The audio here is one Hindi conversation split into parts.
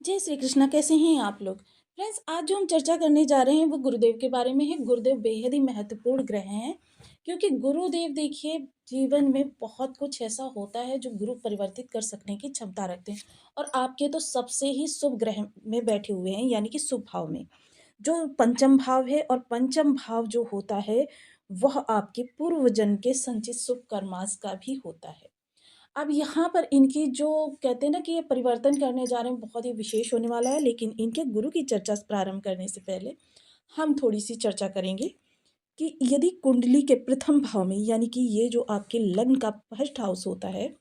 जय श्री कृष्णा। कैसे हैं आप लोग? फ्रेंड्स, आज जो हम चर्चा करने जा रहे हैं वो गुरुदेव के बारे में है। गुरुदेव बेहद ही महत्वपूर्ण ग्रह हैं, क्योंकि गुरुदेव देखिए जीवन में बहुत कुछ ऐसा होता है जो गुरु परिवर्तित कर सकने की क्षमता रखते हैं। और आपके तो सबसे ही शुभ ग्रह में बैठे हुए हैं, यानी कि शुभ भाव में जो पंचम भाव है। और पंचम भाव जो होता है वह आपके पूर्व जन्म के संचित शुभ कर्मास का भी होता है। अब यहाँ पर इनकी जो कहते हैं ना कि ये परिवर्तन करने जा रहे हैं, बहुत ही विशेष होने वाला है। लेकिन इनके गुरु की चर्चा प्रारंभ करने से पहले हम थोड़ी-सी चर्चा करेंगे कि यदि कुंडली के प्रथम भाव में, यानी कि ये जो आपके लग्न का फर्स्ट हाउस होता है,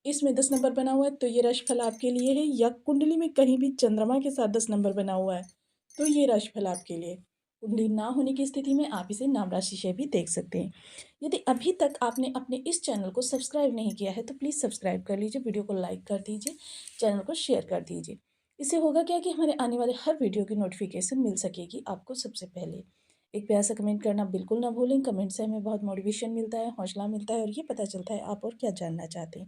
इसमें 10 नंबर बना हुआ है, तो ये राशिफल आपके लिए है। या कुंडली में कहीं भी चंद्रमा के साथ 10 नंबर बना हुआ है, तो ये राशिफल आपके लिए। कुंडली ना होने की स्थिति में आप इसे नाम राशि से भी देख सकते हैं। यदि अभी तक आपने अपने इस चैनल को सब्सक्राइब नहीं किया है तो प्लीज़ सब्सक्राइब कर लीजिए, वीडियो को लाइक कर दीजिए, चैनल को शेयर कर दीजिए। इससे होगा क्या कि हमारे आने वाले हर वीडियो की नोटिफिकेशन मिल सकेगी आपको सबसे पहले। एक प्यारा सा कमेंट करना बिल्कुल ना भूलें। कमेंट से हमें बहुत मोटिवेशन मिलता है, हौसला मिलता है और ये पता चलता है आप और क्या जानना चाहते हैं।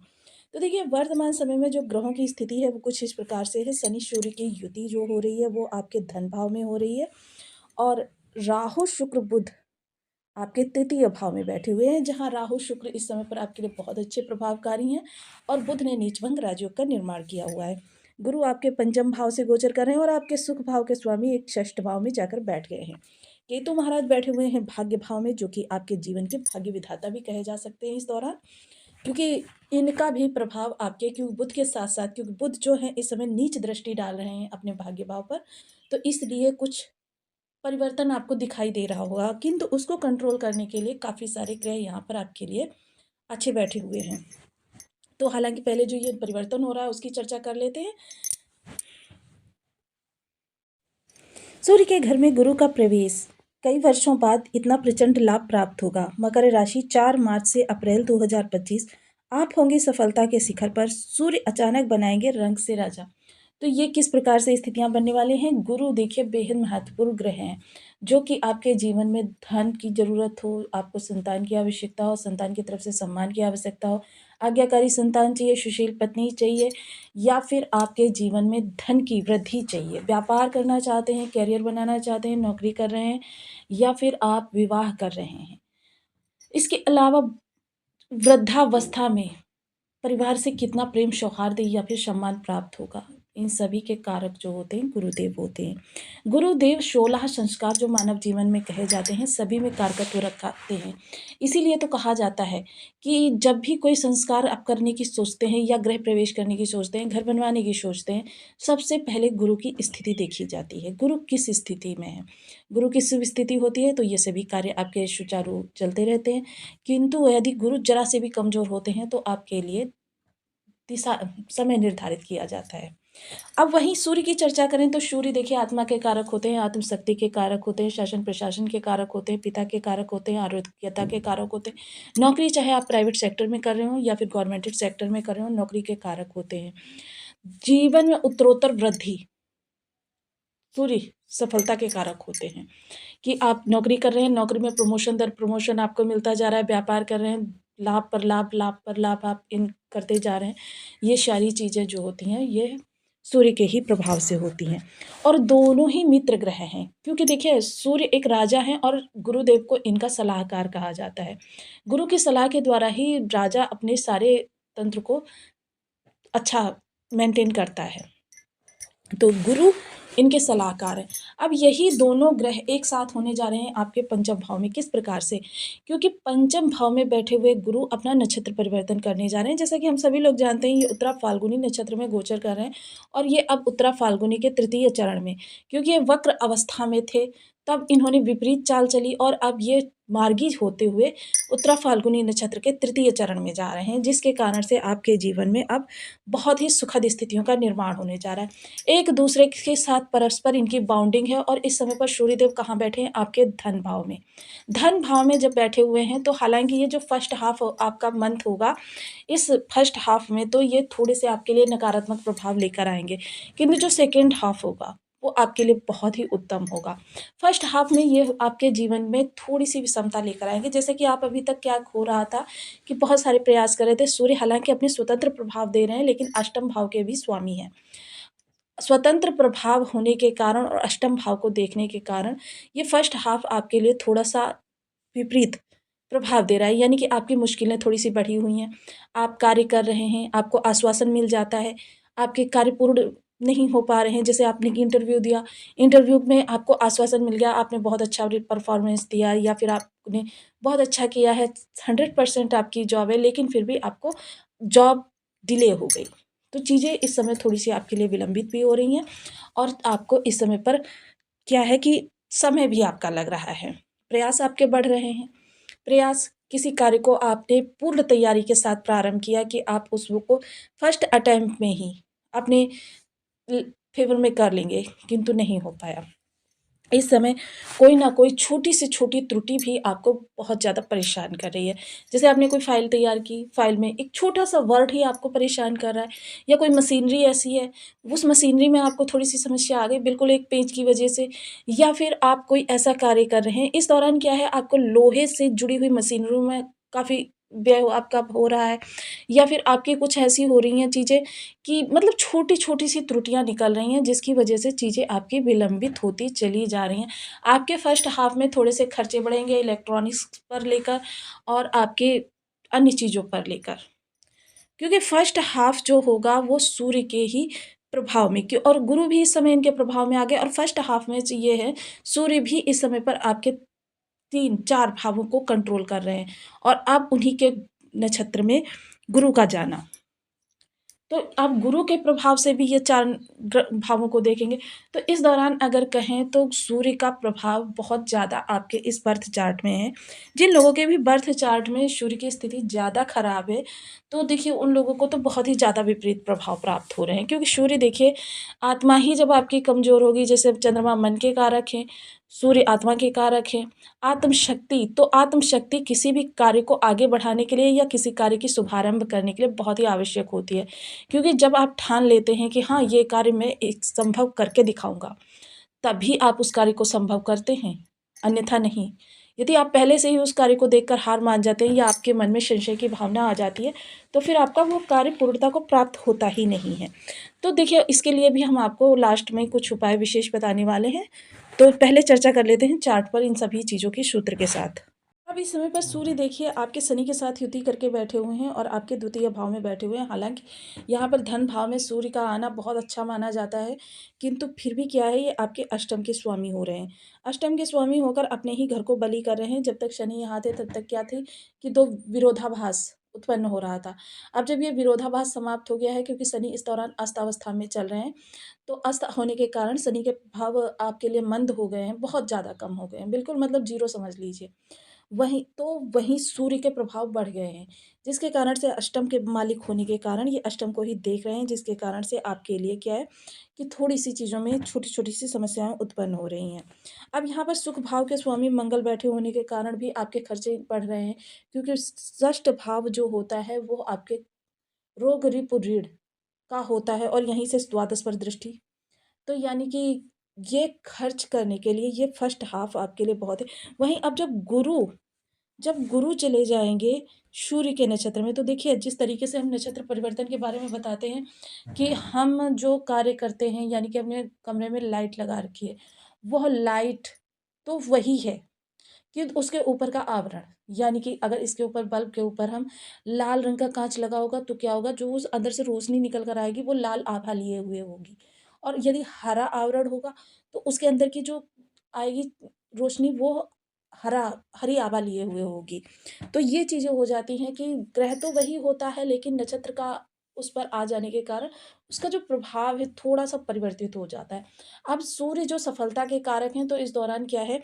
तो देखिए, वर्तमान समय में जो ग्रहों की स्थिति है वो कुछ इस प्रकार से है। शनि सूर्य की युति जो हो रही है वो आपके धन भाव में हो रही है। और राहु शुक्र बुध आपके तृतीय भाव में बैठे हुए हैं, जहां राहु शुक्र इस समय पर आपके लिए बहुत अच्छे प्रभावकारी हैं। और बुध ने नीचभंग राजयोग का निर्माण किया हुआ है। गुरु आपके पंचम भाव से गोचर कर रहे हैं और आपके सुख भाव के स्वामी एक षष्ठ भाव में जाकर बैठ गए हैं। केतु महाराज बैठे हुए हैं भाग्य भाव में, जो कि आपके जीवन के भाग्य विधाता भी कहे जा सकते हैं इस दौरान, क्योंकि इनका भी प्रभाव आपके, क्योंकि बुध के साथ साथ, क्योंकि बुध जो है इस समय नीच दृष्टि डाल रहे हैं अपने भाग्य भाव पर, तो इसलिए कुछ परिवर्तन आपको दिखाई दे रहा होगा। किंतु उसको कंट्रोल करने के लिए काफ़ी सारे ग्रह यहाँ पर आपके लिए अच्छे बैठे हुए हैं। तो हालांकि पहले जो ये परिवर्तन हो रहा है उसकी चर्चा कर लेते हैं। सूर्य के घर में गुरु का प्रवेश, कई वर्षों बाद इतना प्रचंड लाभ प्राप्त होगा। मकर राशि, 4 मार्च से अप्रैल 2025 आप होंगे सफलता के शिखर पर। सूर्य अचानक बनाएंगे रंग से राजा। तो ये किस प्रकार से स्थितियां बनने वाली हैं? गुरु देखिए बेहद महत्वपूर्ण ग्रह हैं, जो कि आपके जीवन में धन की जरूरत हो, आपको संतान की आवश्यकता हो, संतान की तरफ से सम्मान की आवश्यकता हो, आज्ञाकारी संतान चाहिए, सुशील पत्नी चाहिए, या फिर आपके जीवन में धन की वृद्धि चाहिए, व्यापार करना चाहते हैं, करियर बनाना चाहते हैं, नौकरी कर रहे हैं, या फिर आप विवाह कर रहे हैं। इसके अलावा वृद्धावस्था में परिवार से कितना प्रेम सौहार्द या फिर सम्मान प्राप्त होगा, इन सभी के कारक जो होते हैं गुरुदेव होते हैं। गुरुदेव 16 संस्कार जो मानव जीवन में कहे जाते हैं सभी में कारकत्व रखते हैं। इसीलिए तो कहा जाता है कि जब भी कोई संस्कार आप करने की सोचते हैं या गृह प्रवेश करने की सोचते हैं, घर बनवाने की सोचते हैं, सबसे पहले गुरु की स्थिति देखी जाती है। गुरु किस स्थिति में है, गुरु की शुभ स्थिति होती है तो ये सभी कार्य आपके सुचारू चलते रहते हैं। किंतु यदि गुरु जरा से भी कमजोर होते हैं तो आपके लिए दिशा समय निर्धारित किया जाता है। अब वहीं सूर्य की चर्चा करें तो सूर्य देखिए आत्मा के कारक होते हैं, आत्मशक्ति के कारक होते हैं, शासन प्रशासन के कारक होते हैं, पिता के कारक होते हैं, आरोग्यता के कारक होते हैं। नौकरी चाहे आप प्राइवेट सेक्टर में कर रहे हो या फिर गवर्नमेंटेड सेक्टर में कर रहे हो, नौकरी के कारक होते हैं। जीवन में उत्तरोत्तर वृद्धि, सूर्य सफलता के कारक होते हैं। कि आप नौकरी कर रहे हैं, नौकरी में प्रमोशन दर प्रमोशन आपको मिलता जा रहा है, व्यापार कर रहे हैं, लाभ पर लाभ, लाभ पर लाभ आप इन करते जा रहे हैं। ये सारी चीज़ें जो होती हैं ये सूर्य के ही प्रभाव से होती हैं। और दोनों ही मित्र ग्रह हैं, क्योंकि देखिए सूर्य एक राजा हैं और गुरुदेव को इनका सलाहकार कहा जाता है। गुरु की सलाह के द्वारा ही राजा अपने सारे तंत्र को अच्छा मेंटेन करता है। तो गुरु इनके सलाहकार हैं। अब यही दोनों ग्रह एक साथ होने जा रहे हैं आपके पंचम भाव में। किस प्रकार से? क्योंकि पंचम भाव में बैठे हुए गुरु अपना नक्षत्र परिवर्तन करने जा रहे हैं। जैसा कि हम सभी लोग जानते हैं ये उत्तरा फाल्गुनी नक्षत्र में गोचर कर रहे हैं और ये अब उत्तरा फाल्गुनी के तृतीय चरण में, क्योंकि ये वक्र अवस्था में थे तब इन्होंने विपरीत चाल चली और अब ये मार्गी होते हुए उत्तरा फाल्गुनी नक्षत्र के तृतीय चरण में जा रहे हैं, जिसके कारण से आपके जीवन में अब बहुत ही सुखद स्थितियों का निर्माण होने जा रहा है। एक दूसरे के साथ परस्पर इनकी बाउंडिंग है और इस समय पर सूर्यदेव कहाँ बैठे हैं? आपके धन भाव में। धन भाव में जब बैठे हुए हैं तो हालांकि ये जो फर्स्ट हाफ आपका मंथ होगा, इस फर्स्ट हाफ में तो ये थोड़े से आपके लिए नकारात्मक प्रभाव लेकर आएंगे, किंतु जो सेकेंड हाफ होगा वो आपके लिए बहुत ही उत्तम होगा। फर्स्ट हाफ में ये आपके जीवन में थोड़ी सी विषमता लेकर आएंगे, जैसे कि आप अभी तक क्या हो रहा था कि बहुत सारे प्रयास कर रहे थे। सूर्य हालांकि अपने स्वतंत्र प्रभाव दे रहे हैं लेकिन अष्टम भाव के भी स्वामी हैं। स्वतंत्र प्रभाव होने के कारण और अष्टम भाव को देखने के कारण ये फर्स्ट हाफ आपके लिए थोड़ा-सा विपरीत प्रभाव दे रहा है, यानी कि आपकी मुश्किलें थोड़ी-सी बढ़ी हुई हैं। आप कार्य कर रहे हैं, आपको आश्वासन मिल जाता है, आपके कार्य पूर्ण नहीं हो पा रहे हैं। जैसे आपने इंटरव्यू दिया, इंटरव्यू में आपको आश्वासन मिल गया, आपने बहुत अच्छा परफ़ॉर्मेंस दिया या फिर आपने बहुत अच्छा किया है, 100% आपकी जॉब है, लेकिन फिर भी आपको जॉब डिले हो गई। तो चीज़ें इस समय थोड़ी-सी आपके लिए विलंबित भी हो रही हैं और आपको इस समय पर क्या है कि समय भी आपका लग रहा है। प्रयास आपके बढ़ रहे हैं। प्रयास किसी कार्य को आपने पूर्ण तैयारी के साथ प्रारंभ किया कि आप उसको फर्स्ट अटेम्प्ट में ही अपने ल फ़ेवर में कर लेंगे, किंतु नहीं हो पाया। इस समय कोई ना कोई छोटी से छोटी त्रुटि भी आपको बहुत ज़्यादा परेशान कर रही है। जैसे आपने कोई फ़ाइल तैयार की, फ़ाइल में एक छोटा-सा वर्ड ही आपको परेशान कर रहा है या कोई मशीनरी ऐसी है, उस मशीनरी में आपको थोड़ी-सी समस्या आ गई बिल्कुल एक पेंच की वजह से या फिर आप कोई ऐसा कार्य कर रहे हैं, इस दौरान क्या है आपको लोहे से जुड़ी हुई मशीनरियों में काफ़ी व्यय आपका हो रहा है या फिर आपकी कुछ ऐसी हो रही हैं चीज़ें कि मतलब छोटी-छोटी सी त्रुटियाँ निकल रही हैं जिसकी वजह से चीज़ें आपकी विलंबित होती चली जा रही हैं। आपके फर्स्ट हाफ में थोड़े से खर्चे बढ़ेंगे इलेक्ट्रॉनिक्स पर लेकर और आपके अन्य चीज़ों पर लेकर। क्योंकि फर्स्ट हाफ जो होगा वो सूर्य के ही प्रभाव में क्यों और गुरु भी इस समय इनके प्रभाव में आ गए और फर्स्ट हाफ में ये है सूर्य भी इस समय पर आपके 3-4 भावों को कंट्रोल कर रहे हैं और अब उन्हीं के नक्षत्र में गुरु का जाना। तो आप गुरु के प्रभाव से भी ये 4 भावों को देखेंगे, तो इस दौरान अगर कहें तो सूर्य का प्रभाव बहुत ज़्यादा आपके इस बर्थ चार्ट में है। जिन लोगों के भी बर्थ चार्ट में सूर्य की स्थिति ज़्यादा खराब है, तो देखिए उन लोगों को तो बहुत ही ज़्यादा विपरीत प्रभाव प्राप्त हो रहे हैं क्योंकि सूर्य देखिए आत्मा ही जब आपकी कमज़ोर होगी, जैसे चंद्रमा मन के कारक हैं, सूर्य आत्मा के कारक हैं। आत्मशक्ति, तो आत्मशक्ति किसी भी कार्य को आगे बढ़ाने के लिए या किसी कार्य की शुभारंभ करने के लिए बहुत ही आवश्यक होती है। क्योंकि जब आप ठान लेते हैं कि हाँ, ये कार्य मैं एक संभव करके दिखाऊँगा, तभी आप उस कार्य को संभव करते हैं, अन्यथा नहीं। यदि आप पहले से ही उस कार्य को देखकर हार मान जाते हैं या आपके मन में संशय की भावना आ जाती है, तो फिर आपका वो कार्य पूर्णता को प्राप्त होता ही नहीं है। तो देखिए, इसके लिए भी हम आपको लास्ट में कुछ उपाय विशेष बताने वाले हैं। तो पहले चर्चा कर लेते हैं चार्ट पर इन सभी चीज़ों के सूत्र के साथ। अब इस समय पर सूर्य देखिए आपके शनि के साथ युति करके बैठे हुए हैं और आपके द्वितीय भाव में बैठे हुए हैं। हालाँकि यहाँ पर धन भाव में सूर्य का आना बहुत अच्छा माना जाता है, किंतु फिर भी क्या है ये आपके अष्टम के स्वामी हो रहे हैं। अष्टम के स्वामी होकर अपने ही घर को बलि कर रहे हैं। जब तक शनि यहाँ थे तब तक क्या थे कि 2 विरोधाभास उत्पन्न हो रहा था। अब जब ये विरोधाभास समाप्त हो गया है क्योंकि शनि इस दौरान अस्त अवस्था में चल रहे हैं, तो अस्त होने के कारण शनि के प्रभाव आपके लिए मंद हो गए हैं, बहुत ज़्यादा कम हो गए हैं। बिल्कुल मतलब 0 समझ लीजिए। वहीं सूर्य के प्रभाव बढ़ गए हैं, जिसके कारण से अष्टम के मालिक होने के कारण ये अष्टम को ही देख रहे हैं, जिसके कारण से आपके लिए क्या है कि थोड़ी-सी चीज़ों में छोटी-छोटी सी समस्याएँ उत्पन्न हो रही हैं। अब यहाँ पर सुख भाव के स्वामी मंगल बैठे होने के कारण भी आपके खर्चे बढ़ रहे हैं, क्योंकि षष्ठ भाव जो होता है वो आपके रोग, रिपु, रीढ़ का होता है और यहीं से द्वादश पर दृष्टि। तो यानी कि ये खर्च करने के लिए ये फर्स्ट हाफ आपके लिए बहुत है। वहीं अब जब गुरु चले जाएँगे सूर्य के नक्षत्र में, तो देखिए जिस तरीके से हम नक्षत्र परिवर्तन के बारे में बताते हैं कि हम जो कार्य करते हैं यानी कि अपने कमरे में लाइट लगा रखी है, वह लाइट तो वही है कि उसके ऊपर का आवरण, यानी कि अगर इसके ऊपर बल्ब के ऊपर हम लाल रंग का काँच लगा होगा तो क्या होगा, जो उस अंदर से रोशनी निकल कर आएगी वो लाल आभा लिए हुए होगी। और यदि हरा आवरण होगा तो उसके अंदर की जो आएगी रोशनी वो हरा हरी आभा लिए हुए होगी। तो ये चीज़ें हो जाती हैं कि ग्रह तो वही होता है लेकिन नक्षत्र का उस पर आ जाने के कारण उसका जो प्रभाव है थोड़ा-सा परिवर्तित हो जाता है। अब सूर्य जो सफलता के कारक हैं, तो इस दौरान क्या है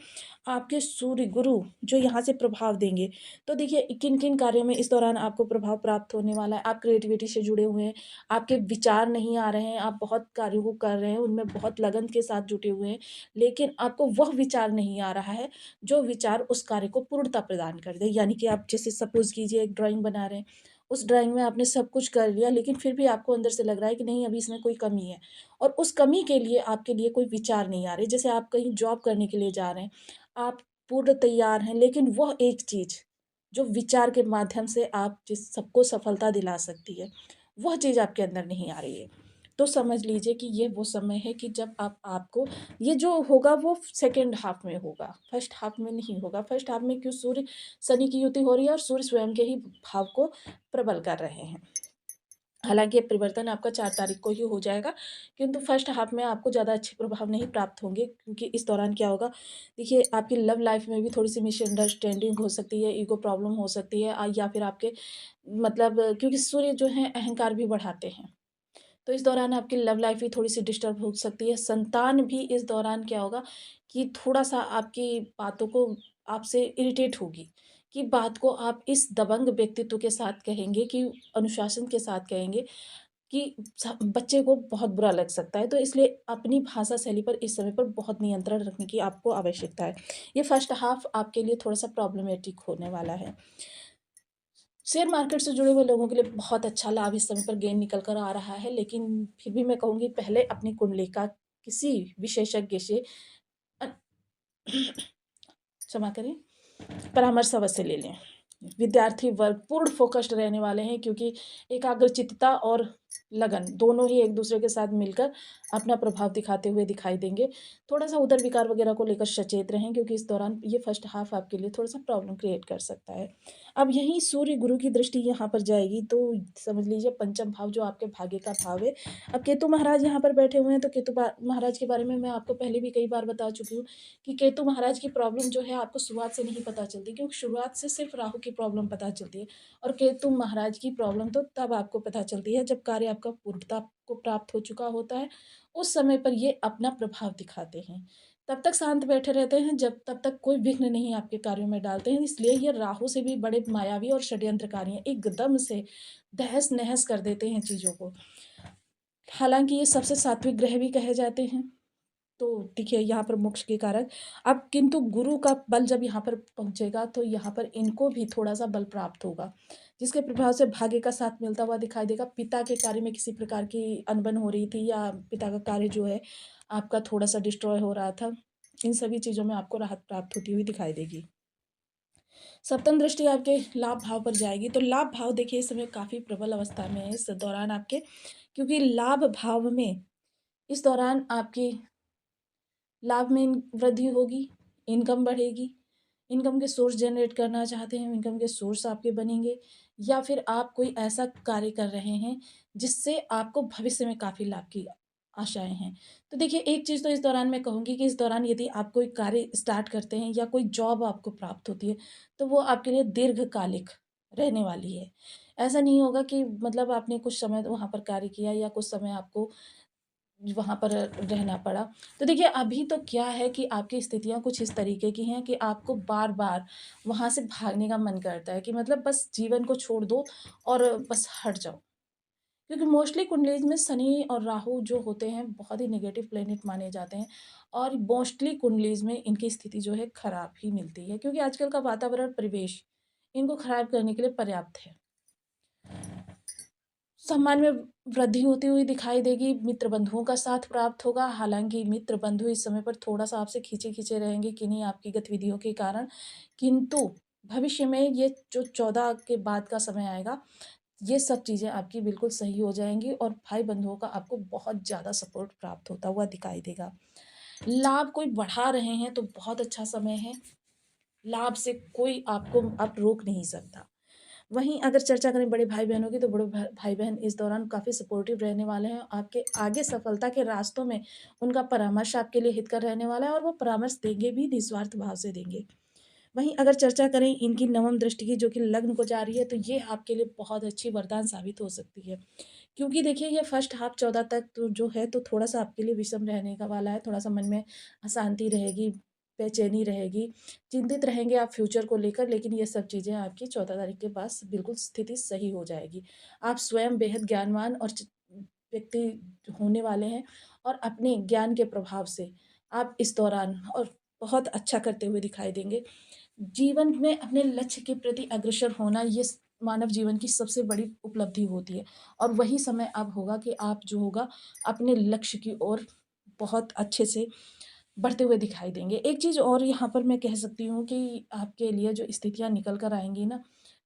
आपके सूर्य गुरु जो यहाँ से प्रभाव देंगे, तो देखिए किन-किन कार्यों में इस दौरान आपको प्रभाव प्राप्त होने वाला है। आप क्रिएटिविटी से जुड़े हुए हैं, आपके विचार नहीं आ रहे हैं, आप बहुत कार्यों को कर रहे हैं, उनमें बहुत लगन के साथ जुटे हुए हैं, लेकिन आपको वह विचार नहीं आ रहा है, जो विचार उस कार्य को पूर्णता प्रदान कर दे। यानी कि आप जैसे सपोज़ कीजिए एक ड्राइंग बना रहे हैं, उस ड्राइंग में आपने सब कुछ कर लिया, लेकिन फिर भी आपको अंदर से लग रहा है कि नहीं अभी इसमें कोई कमी है और उस कमी के लिए आपके लिए कोई विचार नहीं आ रहे। जैसे आप कहीं जॉब करने के लिए जा रहे हैं, आप पूर्ण तैयार हैं, लेकिन वह एक चीज़ जो विचार के माध्यम से आप जिस सबको सफलता दिला सकती है, वह चीज़ आपके अंदर नहीं आ रही है। तो समझ लीजिए कि ये वो समय है कि जब आप आपको ये जो होगा वो सेकंड हाफ में होगा, फर्स्ट हाफ में नहीं होगा। फर्स्ट हाफ में क्यों सूर्य शनि की युति हो रही है और सूर्य स्वयं के ही भाव को प्रबल कर रहे हैं। हालाँकि ये परिवर्तन आपका 4 तारीख को ही हो जाएगा, किंतु फर्स्ट हाफ में आपको ज़्यादा अच्छे प्रभाव नहीं प्राप्त होंगे, क्योंकि इस दौरान क्या होगा, देखिए आपकी लव लाइफ़ में भी थोड़ी-सी मिसअंडरस्टैंडिंग हो सकती है, ईगो प्रॉब्लम हो सकती है, या फिर आपके मतलब क्योंकि सूर्य जो हैं अहंकार भी बढ़ाते हैं। तो इस दौरान आपकी लव लाइफ़ भी थोड़ी-सी डिस्टर्ब हो सकती है। संतान भी इस दौरान क्या होगा कि थोड़ा-सा आपकी बातों को आपसे इरिटेट होगी, कि बात को आप इस दबंग व्यक्तित्व के साथ कहेंगे, कि अनुशासन के साथ कहेंगे, कि बच्चे को बहुत बुरा लग सकता है। तो इसलिए अपनी भाषा शैली पर इस समय पर बहुत नियंत्रण रखने की आपको आवश्यकता है। ये फर्स्ट हाफ आपके लिए थोड़ा-सा प्रॉब्लमैटिक होने वाला है। शेयर मार्केट से जुड़े हुए लोगों के लिए बहुत अच्छा लाभ इस समय पर गेन निकल कर आ रहा है, लेकिन फिर भी मैं कहूँगी पहले अपनी कुंडली का किसी विशेषज्ञ से अ, क्षमा करें, परामर्श अवश्य ले लें। विद्यार्थी वर्ग पूर्ण फ़ोकस्ड रहने वाले हैं, क्योंकि एकाग्रचित्तता और लगन दोनों ही एक-दूसरे के साथ मिलकर अपना प्रभाव दिखाते हुए दिखाई देंगे। थोड़ा-सा उदर-विकार वगैरह को लेकर सचेत रहें, क्योंकि इस दौरान ये फर्स्ट हाफ़ आपके लिए थोड़ा-सा प्रॉब्लम क्रिएट कर सकता है। अब यहीं सूर्य गुरु की दृष्टि यहाँ पर जाएगी, तो समझ लीजिए पंचम भाव जो आपके भाग्य का भाव है। अब केतु महाराज यहाँ पर बैठे हुए हैं, तो केतु महाराज के बारे में मैं आपको पहले भी कई बार बता चुकी हूँ कि केतु महाराज की प्रॉब्लम जो है आपको शुरुआत से नहीं पता चलती, क्योंकि शुरुआत से सिर्फ राहु की प्रॉब्लम पता चलती है, और केतु महाराज की प्रॉब्लम तो तब आपको पता चलती है जब कार्य आपका पूर्णता को प्राप्त हो चुका होता है। उस समय पर ये अपना प्रभाव दिखाते हैं। तब तक शांत बैठे रहते हैं जब तब तक कोई विघ्न नहीं आपके कार्यों में डालते हैं। इसलिए ये राहु से भी बड़े मायावी और षड्यंत्रकारी हैं। एकदम से तहस-नहस कर देते हैं चीज़ों को। हालाँकि ये सबसे सात्विक ग्रह भी कहे जाते हैं। तो देखिए यहाँ पर मोक्ष के कारक। अब किंतु गुरु का बल जब यहाँ पर पहुँचेगा, तो यहाँ पर इनको भी थोड़ा-सा बल प्राप्त होगा, जिसके प्रभाव से भाग्य का साथ मिलता हुआ दिखाई देगा। पिता के कार्य में किसी प्रकार की अनबन हो रही थी, या पिता का कार्य जो है आपका थोड़ा-सा डिस्ट्रॉय हो रहा था, इन सभी चीज़ों में आपको राहत प्राप्त होती हुई दिखाई देगी। सप्तम दृष्टि आपके लाभ भाव पर जाएगी, तो लाभ भाव देखिए इस समय काफ़ी प्रबल अवस्था में है इस दौरान आपके, क्योंकि लाभ भाव में इस दौरान आपकी लाभ में वृद्धि होगी, इनकम बढ़ेगी, इनकम के सोर्स जनरेट करना चाहते हैं, इनकम के सोर्स आपके बनेंगे, या फिर आप कोई ऐसा कार्य कर रहे हैं, जिससे आपको भविष्य में काफ़ी लाभ की आशाएँ हैं। तो देखिए, एक चीज़ तो इस दौरान मैं कहूँगी कि इस दौरान यदि आप कोई कार्य स्टार्ट करते हैं या कोई जॉब आपको प्राप्त होती है, तो वो आपके लिए दीर्घकालिक रहने वाली है। ऐसा नहीं होगा कि मतलब आपने कुछ समय वहाँ पर कार्य किया या कुछ समय आपको वहाँ पर रहना पड़ा। तो देखिए, अभी तो क्या है कि आपकी स्थितियाँ कुछ इस तरीके की हैं कि आपको बार-बार वहाँ से भागने का मन करता है, कि मतलब बस जीवन को छोड़ दो और बस हट जाओ। क्योंकि मोस्टली कुंडलीज़ में शनि और राहु जो होते हैं बहुत ही नेगेटिव प्लैनेट माने जाते हैं, और मोस्टली कुंडलीज़ में इनकी स्थिति जो है खराब ही मिलती है, क्योंकि आजकल का वातावरण, परिवेश इनको खराब करने के लिए पर्याप्त है। सम्मान में वृद्धि होती हुई दिखाई देगी, मित्र बंधुओं का साथ प्राप्त होगा। हालाँकि मित्र बंधु इस समय पर थोड़ा-सा आपसे खींचे-खींचे रहेंगे किन्हीं आपकी गतिविधियों के कारण, किंतु भविष्य में ये जो 14 के बाद का समय आएगा, ये सब चीज़ें आपकी बिल्कुल सही हो जाएँगी, और भाई-बंधुओं का आपको बहुत ज़्यादा सपोर्ट प्राप्त होता हुआ दिखाई देगा। लाभ कोई बढ़ा रहे हैं तो बहुत अच्छा समय है, लाभ से कोई आपको अब रोक नहीं सकता। वहीं अगर चर्चा करें बड़े भाई-बहनों की, तो बड़े भाई-बहन इस दौरान काफ़ी सपोर्टिव रहने वाले हैं। आपके आगे सफलता के रास्तों में उनका परामर्श आपके लिए हितकर रहने वाला है, और वो परामर्श देंगे भी, निस्वार्थ भाव से देंगे। वहीं अगर चर्चा करें इनकी नवम दृष्टि की, जो कि लग्न को जा रही है, तो ये आपके लिए बहुत अच्छी वरदान साबित हो सकती है। क्योंकि देखिए, ये फर्स्ट हाफ 14 तक तो जो है, तो थोड़ा-सा आपके लिए विषम रहने का वाला है, थोड़ा-सा मन में अशांति रहेगी, बेचैनी रहेगी, चिंतित रहेंगे आप फ्यूचर को लेकर, लेकिन ये सब चीज़ें आपकी 14 तारीख के बाद बिल्कुल स्थिति सही हो जाएगी। आप स्वयं बेहद ज्ञानवान और व्यक्ति होने वाले हैं, और अपने ज्ञान के प्रभाव से आप इस दौरान और बहुत अच्छा करते हुए दिखाई देंगे। जीवन में अपने लक्ष्य के प्रति अग्रसर होना, ये मानव जीवन की सबसे बड़ी उपलब्धि होती है, और वही समय अब होगा कि आप जो होगा अपने लक्ष्य की ओर बहुत अच्छे से बढ़ते हुए दिखाई देंगे। एक चीज़ और यहाँ पर मैं कह सकती हूँ कि आपके लिए जो स्थितियाँ निकल कर आएँगी ना,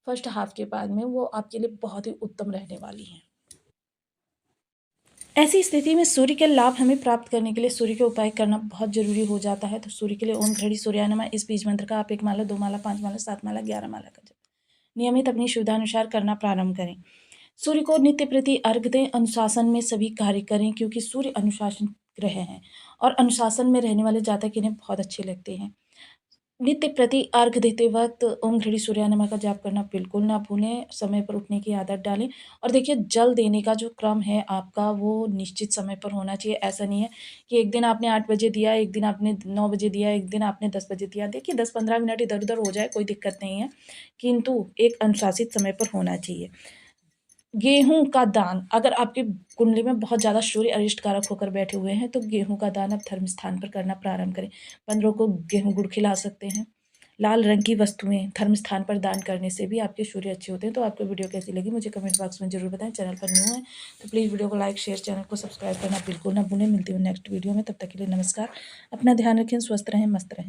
फर्स्ट हाफ के बाद में, वो आपके लिए बहुत ही उत्तम रहने वाली हैं। ऐसी स्थिति में सूर्य के लाभ हमें प्राप्त करने के लिए सूर्य के उपाय करना बहुत जरूरी हो जाता है। तो सूर्य के लिए ओम घड़ी सूर्याय नमः इस बीज मंत्र का आप 1 माला, 2 माला, 5 माला, 7 माला, 11 माला का जप नियमित अपनी सुविधानुसार करना प्रारंभ करें। सूर्य को नित्य प्रति अर्घ दें, अनुशासन में सभी कार्य करें क्योंकि सूर्य अनुशासन ग्रह हैं और अनुशासन में रहने वाले जातक इन्हें बहुत अच्छे लगते हैं। नित्य प्रति अर्घ देते वक्त ओम घड़ी सूर्याय नमः का जाप करना बिल्कुल ना भूलें, समय पर उठने की आदत डालें और देखिए जल देने का जो क्रम है आपका वो निश्चित समय पर होना चाहिए। ऐसा नहीं है कि एक दिन आपने 8 बजे दिया, एक दिन आपने 9 बजे दिया, एक दिन आपने 10 बजे दिया। देखिए 10-15 मिनट इधर-उधर हो जाए कोई दिक्कत नहीं है, किंतु एक अनुशासित समय पर होना चाहिए। गेहूँ का दान, अगर आपकी कुंडली में बहुत ज़्यादा सूर्य अरिष्ट कारक होकर बैठे हुए हैं, तो गेहूँ का दान आप धर्म स्थान पर करना प्रारंभ करें। बंदरों को गेहूँ गुड़ खिला सकते हैं। लाल रंग की वस्तुएँ धर्म स्थान पर दान करने से भी आपके सूर्य अच्छे होते हैं। तो आपको वीडियो कैसी लगी मुझे कमेंट बॉक्स में ज़रूर बताएँ। चैनल पर न्यू हैं तो प्लीज़ वीडियो को लाइक, शेयर, चैनल को सब्सक्राइब करना बिल्कुल ना भूलें। मिलती हूँ नेक्स्ट वीडियो में, तब तक के लिए नमस्कार। अपना ध्यान रखें, स्वस्थ रहें, मस्त रहें।